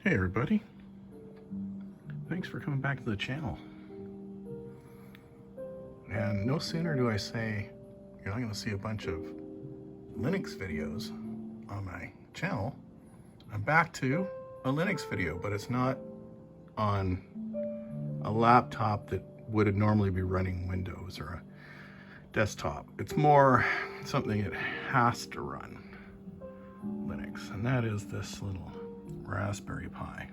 Hey everybody, thanks for coming back to the channel. And no sooner do I say you're not going to see a bunch of Linux videos on my channel, I'm back to a Linux video, but it's not on a laptop that would normally be running Windows or a desktop. It's more something that has to run Linux, and that is this little Raspberry Pi.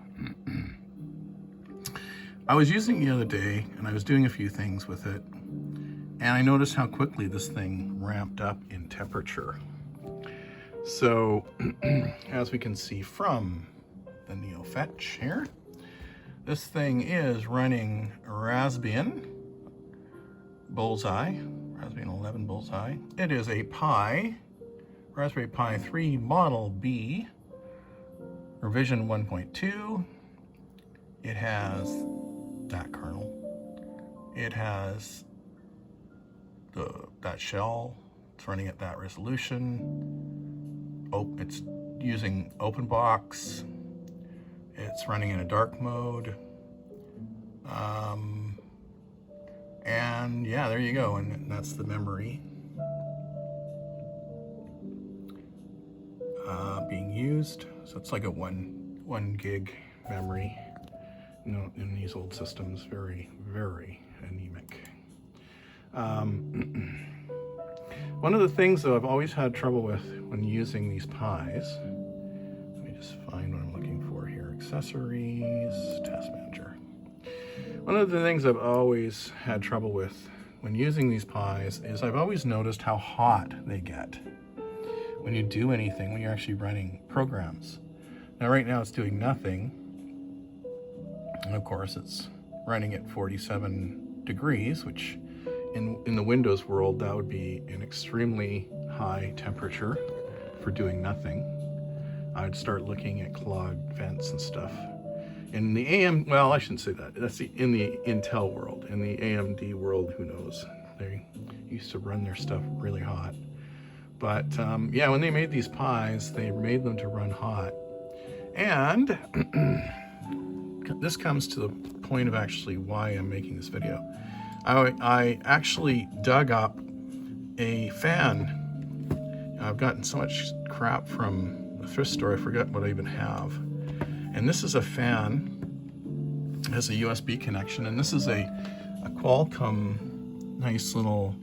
I was using it the other day and I was doing a few things with it, and I noticed how quickly this thing ramped up in temperature. So as we can see from the Neo Fetch here, this thing is running Raspbian Bullseye, Raspbian 11 Bullseye. It is a Pi, Raspberry Pi 3 Model B, revision 1.2. It has that kernel. It has that shell. It's running at that resolution. It's using OpenBox. It's running in a dark mode. And yeah, there you go. And that's the memory being used. So it's like a one gig memory. You know, in these old systems, very, very anemic. One of the things though I've always had trouble with when using these Pis, let me just find what I'm looking for here. Accessories, Task Manager. One of the things I've always had trouble with when using these Pis is I've always noticed how hot they get when you do anything, when you're actually running programs. Now right now it's doing nothing, and of course it's running at 47 degrees, which in the Windows world that would be an extremely high temperature for doing nothing. I'd start looking at clogged vents and stuff. In the well, I shouldn't say that. That's in the Intel world. In the AMD world, who knows? They used to run their stuff really hot. But yeah, when they made these Pis, they made them to run hot. And this comes to the point of actually why I'm making this video. I actually dug up a fan. I've gotten so much crap from the thrift store, I forgot what I even have. And this is a fan. It has a USB connection, and this is a Qualcomm nice little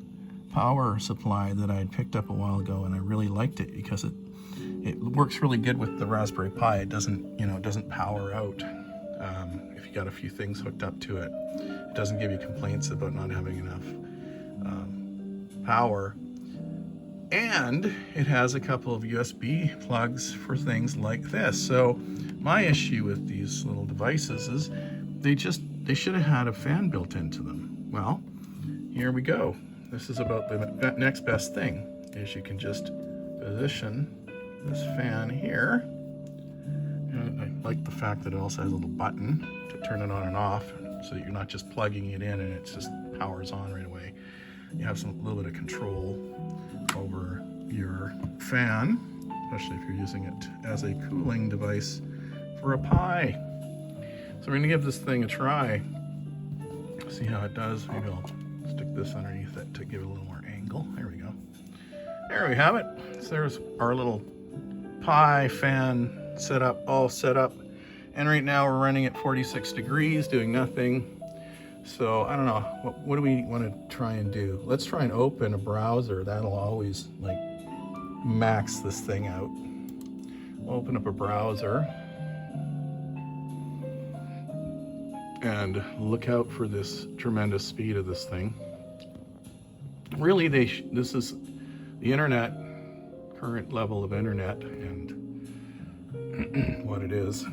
power supply that I had picked up a while ago, and I really liked it because it works really good with the Raspberry Pi. It doesn't power out. If you got a few things hooked up to it, it doesn't give you complaints about not having enough power. And it has a couple of USB plugs for things like this. So my issue with these little devices is they should have had a fan built into them. Well, here we go. This is about the next best thing, is you can just position this fan here. And I like the fact that it also has a little button to turn it on and off, so that you're not just plugging it in and it just powers on right away. You have a little bit of control over your fan, especially if you're using it as a cooling device for a Pi. So we're going to give this thing a try, see how it does. Maybe I'll stick this underneath it to give it a little more angle. There we go. There we have it. So there's our little Pi fan setup, all set up. And right now we're running at 46 degrees, doing nothing. So I don't know, what do we want to try and do? Let's try and open a browser. That'll always like max this thing out. We'll open up a browser and look out for this tremendous speed of this thing. Really, this is the internet, current level of internet, and what it is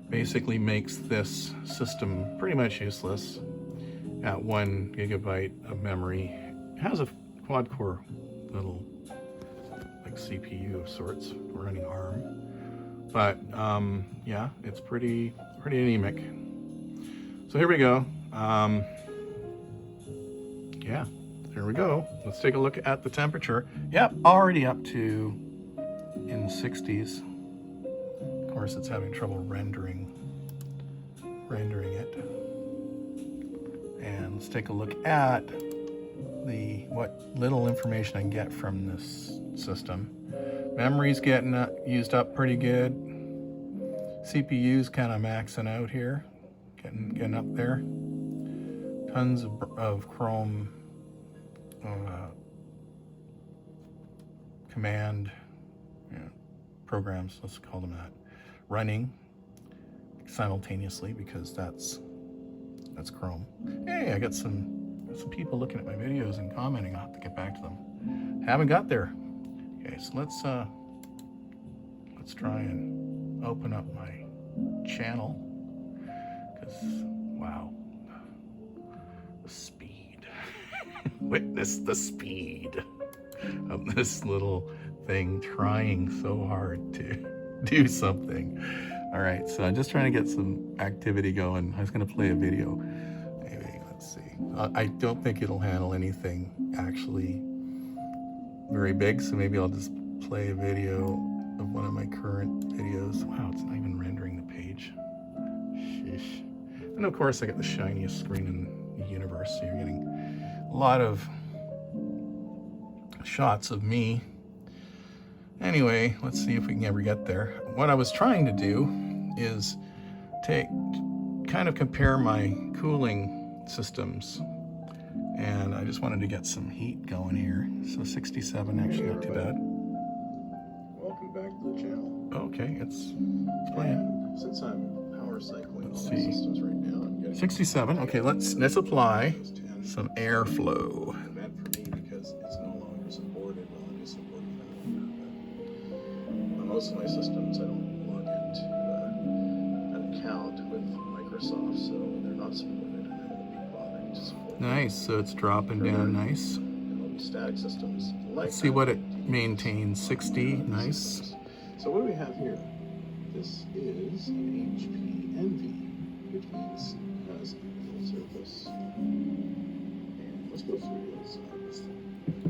basically makes this system pretty much useless at 1 gigabyte of memory. It has a quad-core little like CPU of sorts running ARM, but yeah, it's pretty anemic. So here we go. Yeah, there we go. Let's take a look at the temperature. Yep, already up to in the 60s. course, it's having trouble rendering it. And let's take a look at what little information I can get from this system. Memory's getting used up pretty good. CPU's kind of maxing out here, getting up there. Tons of Chrome command programs, let's call them that, running simultaneously, because that's Chrome. Hey, I got some people looking at my videos and commenting. I'll have to get back to them. Haven't got there. Okay, so let's try and open up my channel, because wow, the speed. Witness the speed of this little thing trying so hard to do something. All right, so I'm just trying to get some activity going. I was going to play a video. Maybe, let's see. I don't think it'll handle anything actually very big, so maybe I'll just play a video of one of my current videos. Wow, it's not even rendering the page. Sheesh. And of course, I got the shiniest screen in the universe, so you're getting a lot of shots of me. Anyway, let's see if we can ever get there. What I was trying to do is kind of compare my cooling systems, and I just wanted to get some heat going here. So 67, actually not too bad. Welcome back to the channel. Okay, it's playing. Since I'm power cycling Let's all see. my systems right now, I'm getting 67. Okay, let's apply some airflow. meant for me because it's no longer supported. Well, it is supported for now, but on most of my systems, I don't log into an account with Microsoft, so they're not supported, and I won't be bothering to support them. Nice, so it's dropping down nice. And there'll be static systems like Let's see what it maintains. 60, nice. So what do we have here? This is an HP Envy, which means it has a full surface. And let's go through this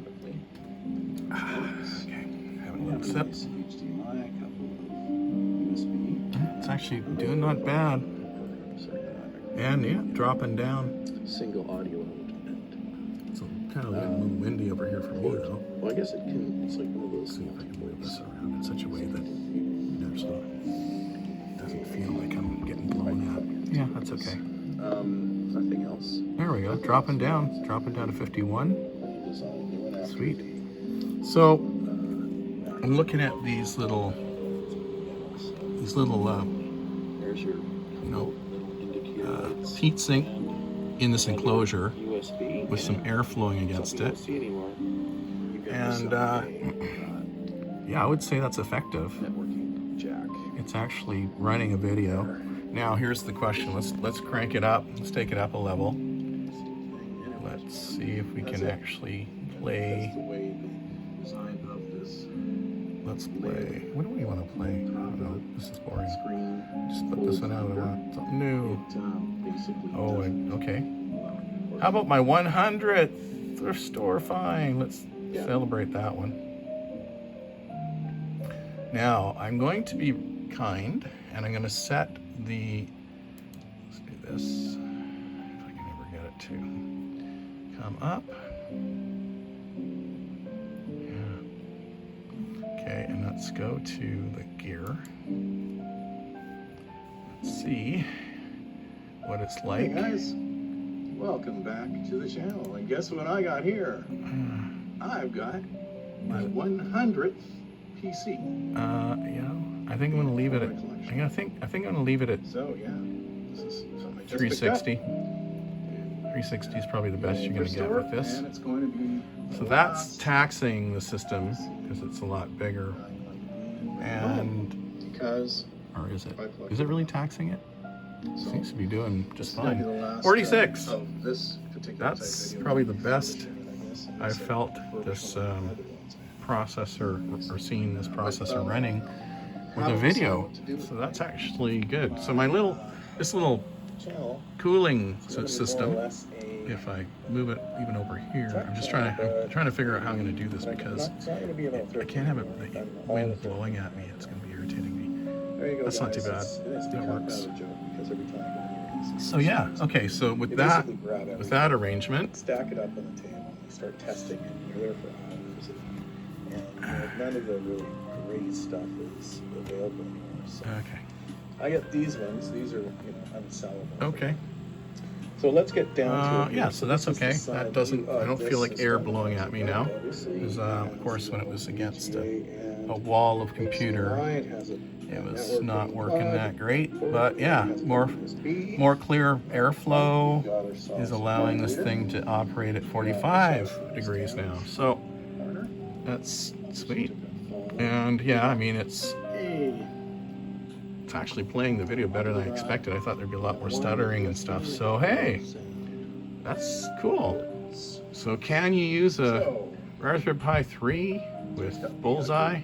quickly. Okay, having a look. Except HDMI, a couple of USB. it's actually doing not bad. And yeah, dropping down. Single audio output. It's kind of a little windy over here for me though. Well, I guess it can. It's like one of those. Let's see if I can move this around in such a way that it doesn't feel like I'm getting blown out. Yeah, that's okay. Nothing else. There we go, dropping down to 51. Sweet. So I'm looking at these little There's your heat sink in this enclosure with some air flowing against it. And yeah, I would say that's effective. networking jack. It's actually running a video. Now here's the question. Let's crank it up. Let's take it up a level. Let's see if we can actually play. That's the way the design of this Let's play. What do we want to play? I don't know. This is boring. screen. Just put this one out. I want something new. Basically Oh, doesn't okay. allow any How about my 100th thrift store find? Let's Yeah. celebrate that one. Now, I'm going to be kind, and I'm going to set the, let's do this, if I can ever get it to come up. Yeah. Okay, and let's go to the gear. Let's see what it's Hey like. guys, welcome back to the channel. And guess what I got here? I've got my 100th PC. Yeah, I think I'm gonna leave it at. I think I'm gonna leave it at So yeah, this is something I just 360. picked up. 360 is probably the best you're gonna get with this. And it's going to be So that's taxing the system because it's a lot bigger. And because or is it? Is it really taxing it? so Seems to be doing this just is gonna be the fine. last, 46. of this particular type That's video. probably the best I guess. I've felt this processor or seen this processor running with a video. So that's actually good. So my this little channel cooling is gonna be more or system, less a- if I move it even over here, I'm trying to figure out how I'm going to do this because it's not gonna be about I can't have the wind blowing at me. It's going to be irritating me. There you go, That's not guys. too bad. It's That become works. kind of a joke because every time I go to So yeah, okay, so with you that, basically grab with everything, that arrangement, stack it up on the table, and you start testing it. You're there for hours, and none of the really great stuff is available anymore. So okay. I got these ones. These are unsellable. Okay. So let's get down to it. Yeah, so that's this is okay. the side That doesn't, view of I don't this feel like air system. blowing at me now. Obviously, Because, it of has course, when it the was against a VGA and wall of computer, HDMI. It has a it was networking not working pod, that great. port, But yeah, it has a more USB. clear airflow We've got ourselves is a allowing this modulator. thing to operate at 45 degrees now. So that's sweet. And yeah, I mean, it's actually playing the video better than I expected. I thought there'd be a lot more stuttering and stuff. So hey, that's cool. So can you use a Raspberry Pi 3 with Bullseye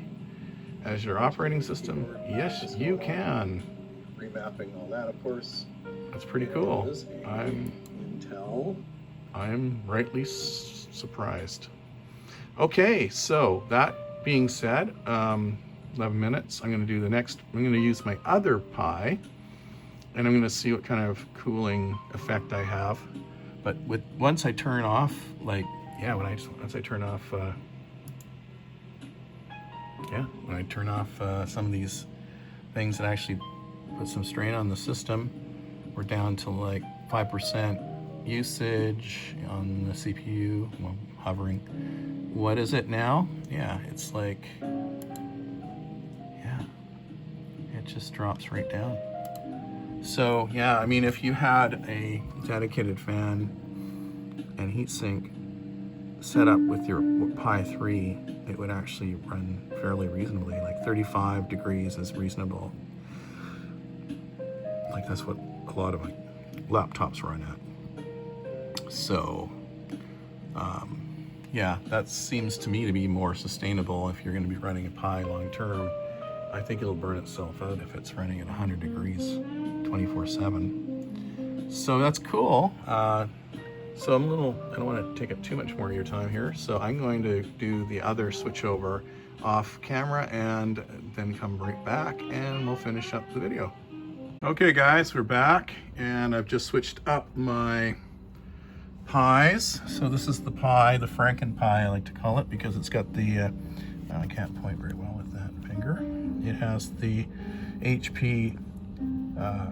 as your operating system? Yes, you can. Remapping all that, of course. That's pretty cool. Intel. I'm rightly surprised. Okay, so that being said, 11 minutes. I'm going to do the next. I'm going to use my other Pi, and I'm going to see what kind of cooling effect I have. But once I turn off, like, yeah, once I turn off, when I turn off some of these things that actually put some strain on the system, we're down to like 5% usage on the CPU. Well, hovering. What is it now? Yeah, it's like, yeah, it just drops right down. So yeah, I mean, if you had a dedicated fan and heatsink set up with your Pi 3, it would actually run fairly reasonably. Like 35 degrees is reasonable. Like that's what a lot of my laptops run at. So yeah, that seems to me to be more sustainable if you're going to be running a Pi long term. I think it'll burn itself out if it's running at 100 degrees 24/7. So that's cool. So I don't want to take up too much more of your time here. So I'm going to do the other switchover off camera and then come right back and we'll finish up the video. Okay guys, we're back and I've just switched up my Pis. So this is the Pi, the Franken Pi I like to call it, because it's got the, I can't point very well with that finger. It has the HP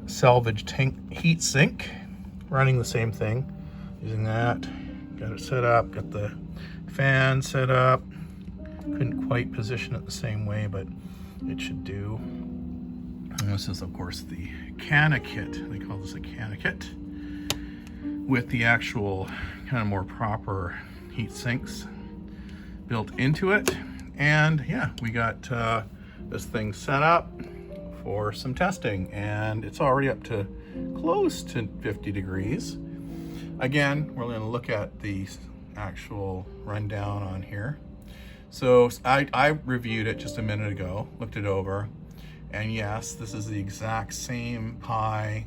salvage heat sink, running the same thing, using that. Got it set up, got the fan set up. Couldn't quite position it the same way, but it should do. And this is of course the Cana kit. They call this a Cana kit, with the actual kind of more proper heat sinks built into it. And yeah, we got this thing set up for some testing, and it's already up to close to 50 degrees. Again, we're going to look at the actual rundown on here. So I reviewed it just a minute ago, looked it over, and yes, this is the exact same Pi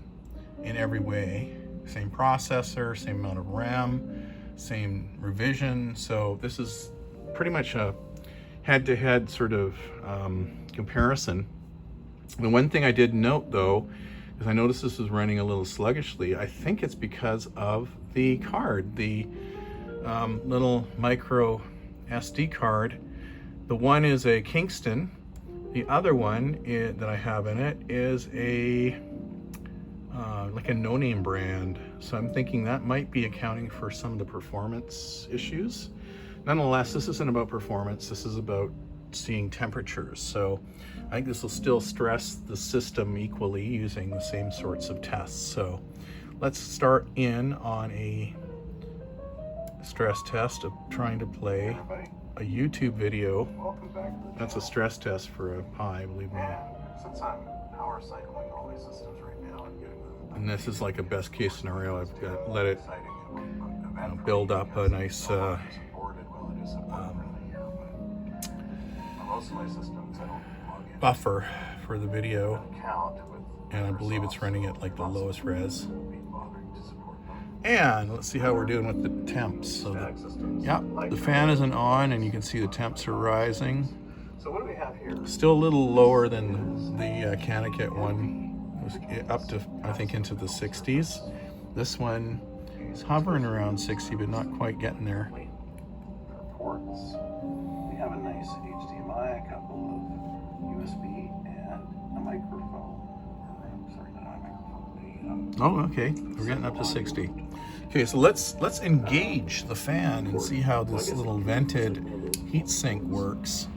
in every way. Same processor, same amount of RAM, same revision. So this is pretty much a head-to-head sort of comparison. The one thing I did note though, is I noticed this was running a little sluggishly. I think it's because of the card, the little micro SD card. The one is a Kingston. The other one that I have in it is a like a no-name brand. So I'm thinking that might be accounting for some of the performance issues. Nonetheless, this isn't about performance. This is about seeing temperatures. So I think this will still stress the system equally using the same sorts of tests. So let's start in on a stress test of trying to play a YouTube video. That's a stress test for a Pi, believe me. Since I'm power cycling all these systems right now, and this is like a best case scenario. I've got let it build up a nice buffer for the video, and I believe it's running at like the lowest res. And let's see how we're doing with the temps. So the fan isn't on, and you can see the temps are rising. So what do we have Still a little lower than the Canakit one. It was up to, I think, into the 60s. This one is hovering around 60, but not quite getting there. Ports. We have a nice HDMI, a couple of USB, and a microphone. Sorry, not a microphone. Oh, okay. We're getting up to 60. Okay, so let's engage the fan and see how this little vented heatsink works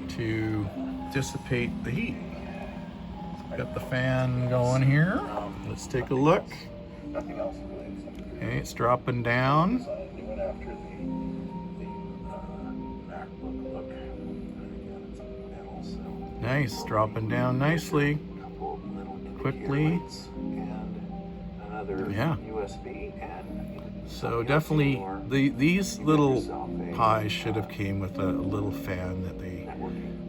to dissipate the heat. Got the fan going here. Let's take a look. Okay, it's dropping down. Nice, dropping down nicely. Quickly. Yeah. So definitely, these little pies should have came with a little fan that they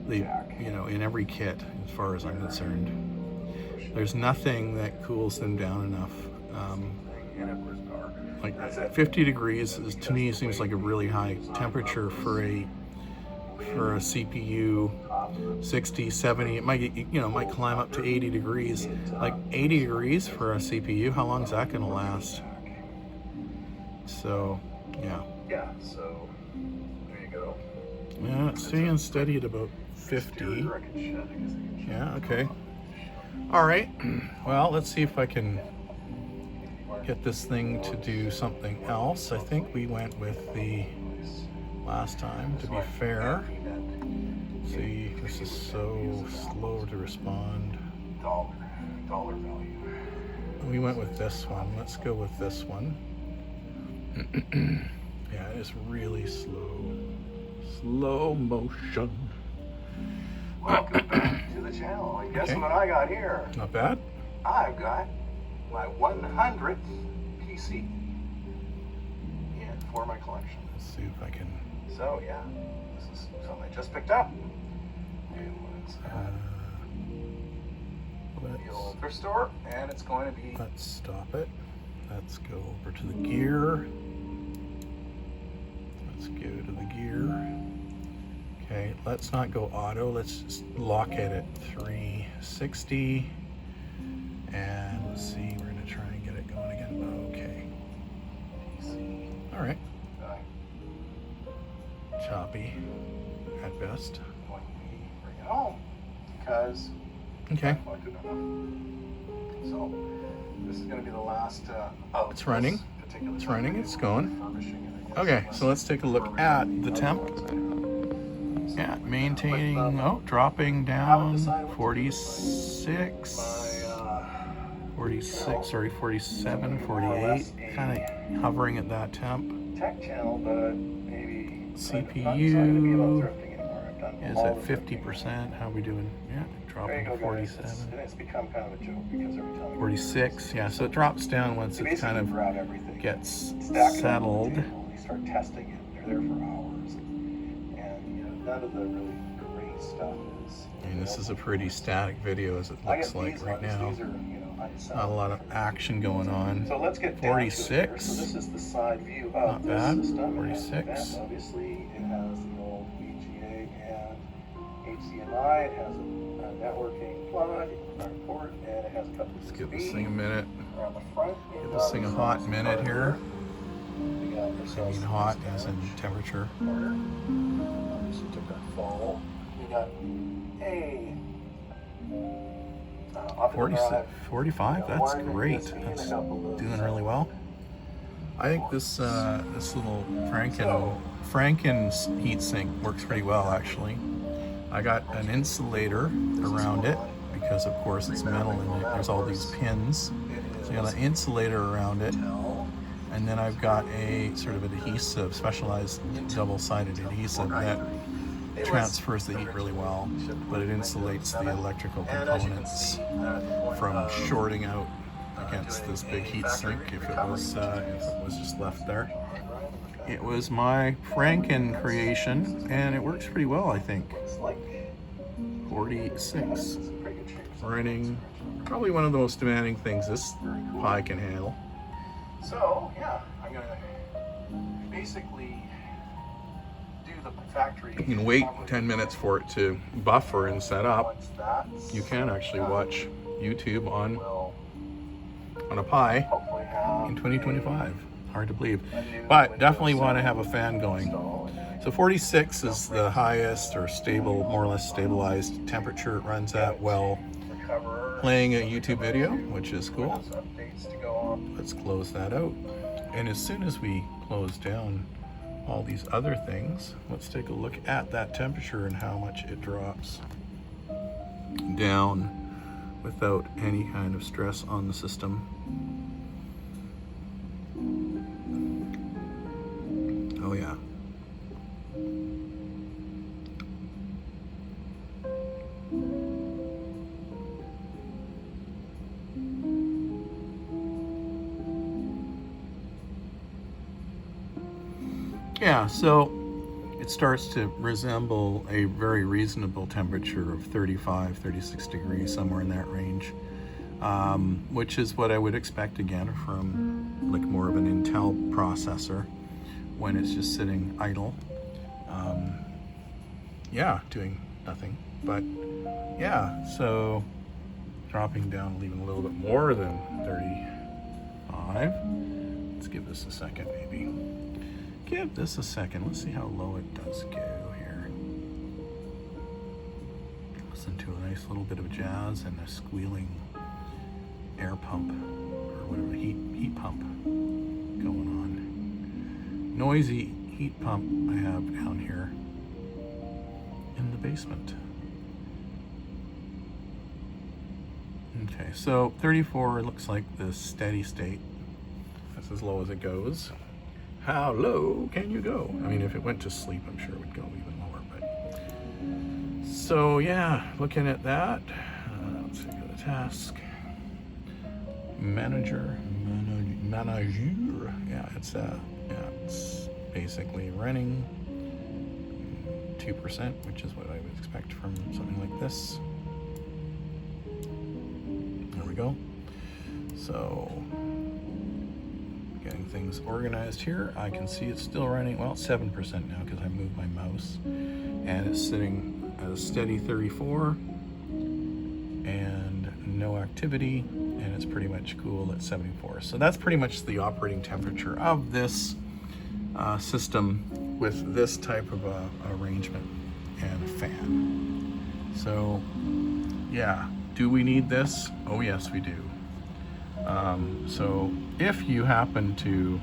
in every kit, as far as I'm concerned. There's nothing that cools them down enough. Like 50 degrees to me seems like a really high temperature for a CPU. 60, 70, it might climb up to 80 degrees. Like 80 degrees for a CPU, how long is that going to last? So, yeah. Yeah, so there you go. Yeah, it's staying steady at about 50. Yeah, okay. All right. Well, let's see if I can get this thing to do something else. I think we went with the last time, to be fair. See, this is so slow to respond. Dollar value. We went with this one. Let's go with this one. Yeah, it is really slow. Slow motion. Welcome back to the channel. And guess what I got here? Not bad. I've got my 100th PC for my collection. Let's see if I can. So yeah, this is something I just picked up. The old thrift store, and it's going to be. Let's stop it. Let's go over to the gear. Let's go to the gear. Okay, let's not go auto. Let's just lock it at 360. And let's see, we're going to try and get it going again. Okay. All right. Choppy at best. Bring it home because. Okay. So this is going to be the last. It's running. It's running. It's going. Okay, so let's take a look at the temp. Yeah, maintaining. Oh, dropping down. 46. 46. Sorry, 47, 48. Kind of hovering at that temp. Tech channel, but maybe CPU is at 50%. How are we doing? Yeah, dropping to 47. It's become kind of a joke because every time 46. Yeah, so it drops down once it kind of gets settled. You start testing it. They're there for hours, and none of the really great stuff is. And this is a pretty static video, as it looks like right now. Not a lot of action going on. So let's get 46. So this is the side view Not of this bad. system. 46. And obviously, it has the old VGA and HDMI. It has a networking plug, port, and it has a couple of Let's give this thing a minute. around the front. Give this thing a hot minute here. We got I ourselves mean hot as in temperature. corner. Obviously took that fall. We got a 45. That's great. That's doing really well. I think this little Franken's heatsink works pretty well, actually. I got an insulator around it because, of course, it's metal and there's all these pins. So I got an insulator around it, and then I've got a sort of adhesive, specialized double-sided adhesive that transfers the heat really well, but it insulates the electrical components from shorting out against this big heat sink if it was just left there. It was my Franken creation, and it works pretty well, I think. 46. Running probably one of the most demanding things this Pi can handle. So yeah, I'm gonna basically do you can wait 10 minutes for it to buffer and set up. You can actually watch YouTube on a Pi in 2025. Hard to believe, but definitely want to have a fan going. So 46 is the highest or stable, more or less stabilized temperature it runs at while playing a YouTube video, which is cool. Let's close that out. And as soon as we close down all these other things, let's take a look at that temperature and how much it drops down without any kind of stress on the system. Oh yeah. Yeah, so it starts to resemble a very reasonable temperature of 35, 36 degrees, somewhere in that range, which is what I would expect again from like more of an Intel processor when it's just sitting idle. Yeah, doing nothing. But yeah, so dropping down even a little bit more than 35. Let's give this a second maybe. Give this a second. Let's see how low it does go here. Listen to a nice little bit of jazz and a squealing air pump or whatever, heat pump going on. Noisy heat pump I have down here in the basement. Okay, so 34 looks like the steady state. That's as low as it goes. How low can you go? I mean, if it went to sleep, I'm sure it would go even lower. But so yeah, looking at that. Let's go to task manager. Yeah, it's basically running 2%, which is what I would expect from something like this. There we go. So getting things organized here. I can see it's still running, well, 7% now because I moved my mouse, and it's sitting at a steady 34 and no activity, and it's pretty much cool at 74. So that's pretty much the operating temperature of this system with this type of arrangement and a fan. So yeah, do we need this? Oh yes, we do. So if you happen to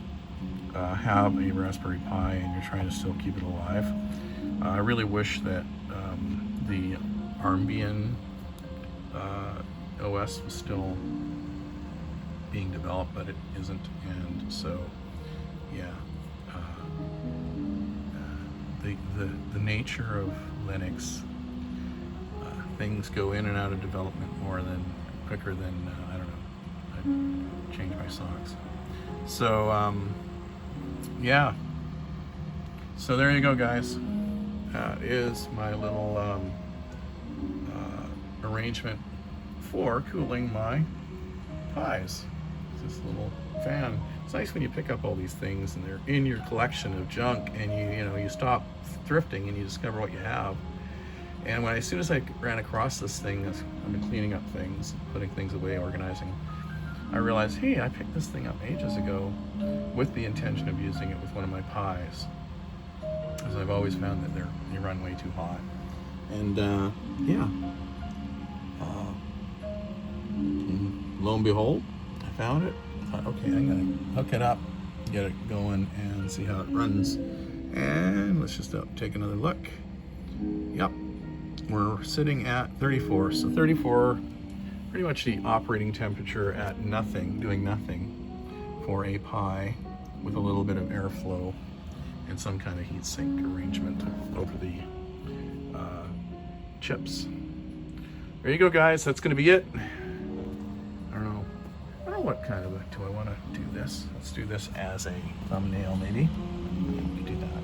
have a Raspberry Pi and you're trying to still keep it alive, I really wish that the Armbian OS was still being developed, but it isn't, and so yeah, the nature of Linux, things go in and out of development quicker than I don't know. I changed my socks. So yeah. So there you go, guys. That is my little arrangement for cooling my Pis. This little fan. It's nice when you pick up all these things and they're in your collection of junk, and you stop thrifting and you discover what you have. And as soon as I ran across this thing, I've been cleaning up things, putting things away, organizing, I realized, hey, I picked this thing up ages ago with the intention of using it with one of my Pis, because I've always found that they run way too hot. And yeah, lo and behold, I found it. I thought, okay, I'm gonna hook it up, get it going, and see how it runs. And let's just take another look. Yep, we're sitting at 34. So 34, pretty much the operating temperature at nothing, doing nothing for a Pi with a little bit of airflow and some kind of heatsink arrangement over the chips. There you go, guys. That's going to be it. I don't know what kind of do I want to do this. Let's do this as a thumbnail, maybe. We could do that.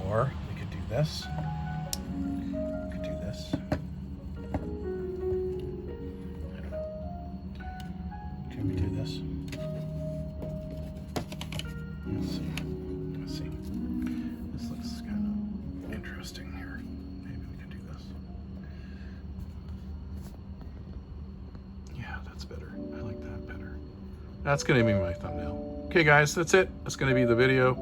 Or we could do this. We could do this. I don't know. Can we do this? Let's see. better. I like that better. That's going to be my thumbnail. Okay, guys, that's it. That's going to be the video.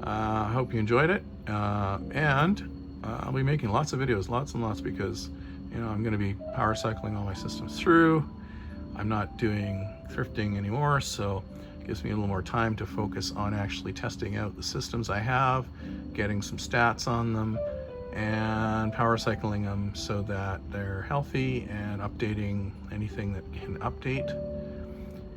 I hope you enjoyed it. And I'll be making lots of videos, lots and lots, because I'm going to be power cycling all my systems through. I'm not doing thrifting anymore, so it gives me a little more time to focus on actually testing out the systems I have, getting some stats on them, and power cycling them so that they're healthy, and updating anything that can update.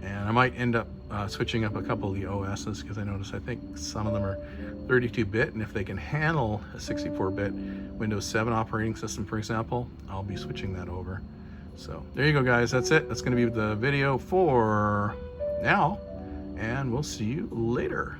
And I might end up switching up a couple of the OSs, because I think some of them are 32-bit, and if they can handle a 64-bit Windows 7 operating system, for example, I'll be switching that over. So there you go, guys. That's it. That's going to be the video for now, and we'll see you later.